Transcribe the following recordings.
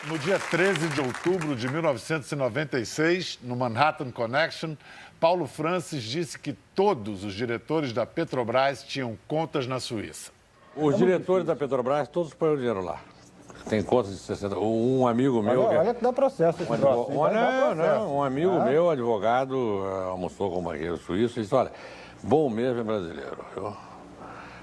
No dia 13 de outubro de 1996, no Manhattan Connection, Paulo Francis disse que todos os diretores da Petrobras tinham contas na Suíça. Os diretores da Petrobras, todos põem o dinheiro lá. Tem contas de 60... Um amigo meu... Olha que dá processo esse troço. Um amigo meu, advogado, almoçou com um banqueiro suíço e disse, olha, bom mesmo é brasileiro, viu?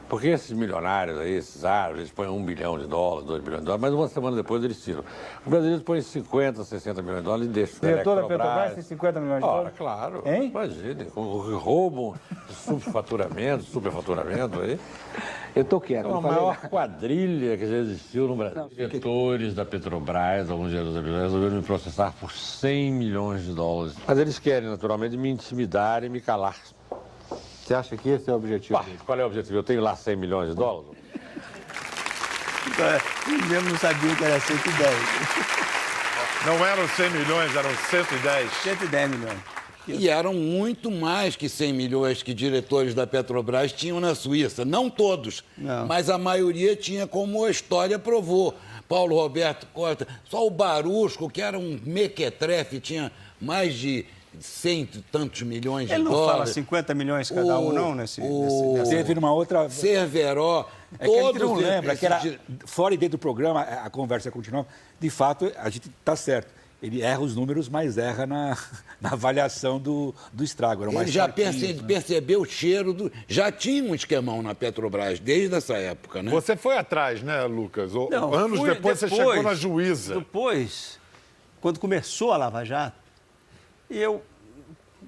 Porque esses milionários aí, esses árabes, eles põem $1 bilhão, $2 bilhões, mas uma semana depois eles tiram. Os brasileiros põem 50, 60 milhões de dólares e deixam. O diretor da Petrobras tem 50 milhões de dólares? Claro. Hein? Imagine, roubam superfaturamento aí. Eu tô quieto. É a maior quadrilha que já existiu no Brasil. Diretores da Petrobras, alguns diretores da Petrobras, resolveram me processar por $100 milhões. Mas eles querem, naturalmente, me intimidar e me calar. Você acha que esse é o objetivo? Qual é o objetivo? Eu tenho lá $100 milhões? Eu mesmo não sabia que era 110. Não eram 100 milhões, eram 110. 110 milhões. E eram muito mais que 100 milhões que diretores da Petrobras tinham na Suíça. Não todos, mas a maioria tinha, como a história provou. Paulo Roberto Costa, só o Barusco, que era um mequetrefe, tinha mais de 100 e tantos milhões de dólares. Ele não fala 50 milhões cada um, não, nessa... Teve numa outra... Cerveró, É que a gente não lembra, que era fora e dentro do programa, a conversa continua. De fato, a gente está certo. Ele erra os números, mas erra na avaliação do estrago. Era ele já percebeu o cheiro do... Já tinha um esquemão na Petrobras desde essa época, né? Você foi atrás, né, Lucas? Não, Anos depois você chegou na juíza. Depois, quando começou a Lava Jato, eu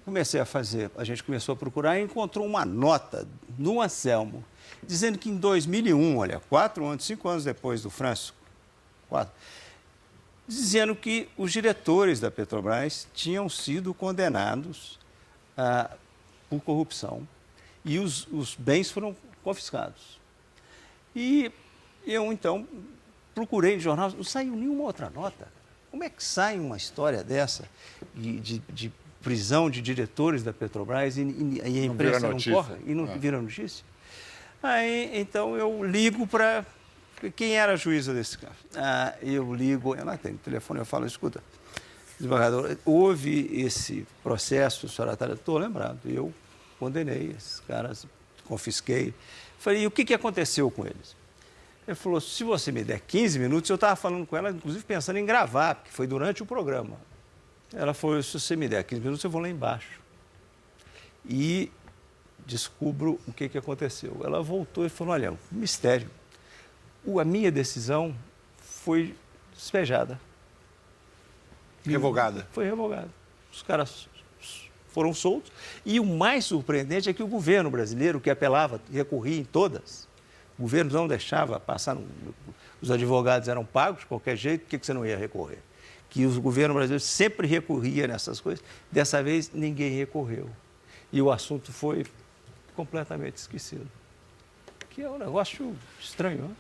comecei a fazer, a gente começou a procurar e encontrou uma nota no Anselmo, dizendo que em 2001, olha, 5 anos depois do Francisco, dizendo que os diretores da Petrobras tinham sido condenados por corrupção e os bens foram confiscados. E eu, então, procurei no jornal, não saiu nenhuma outra nota. Como é que sai uma história dessa de prisão de diretores da Petrobras e a imprensa não corre e não vira notícia? Aí, então, eu ligo para... Quem era a juíza desse caso? Eu ligo, ela tem telefone, eu falo, escuta, desembargador, houve esse processo, o senhor está... Estou lembrado, eu condenei esses caras, confisquei. Falei, e o que aconteceu com eles? Ele falou, se você me der 15 minutos, eu estava falando com ela, inclusive pensando em gravar, porque foi durante o programa. Ela falou, se você me der 15 minutos, eu vou lá embaixo. E descubro o que aconteceu. Ela voltou e falou, olha, mistério. A minha decisão foi despejada. Revogada. Foi revogada. Os caras foram soltos. E o mais surpreendente é que o governo brasileiro, que apelava, recorria em todas, o governo não deixava passar, os advogados eram pagos de qualquer jeito, por que você não ia recorrer? Que o governo brasileiro sempre recorria nessas coisas, dessa vez ninguém recorreu. E o assunto foi completamente esquecido. Que é um negócio estranho, né?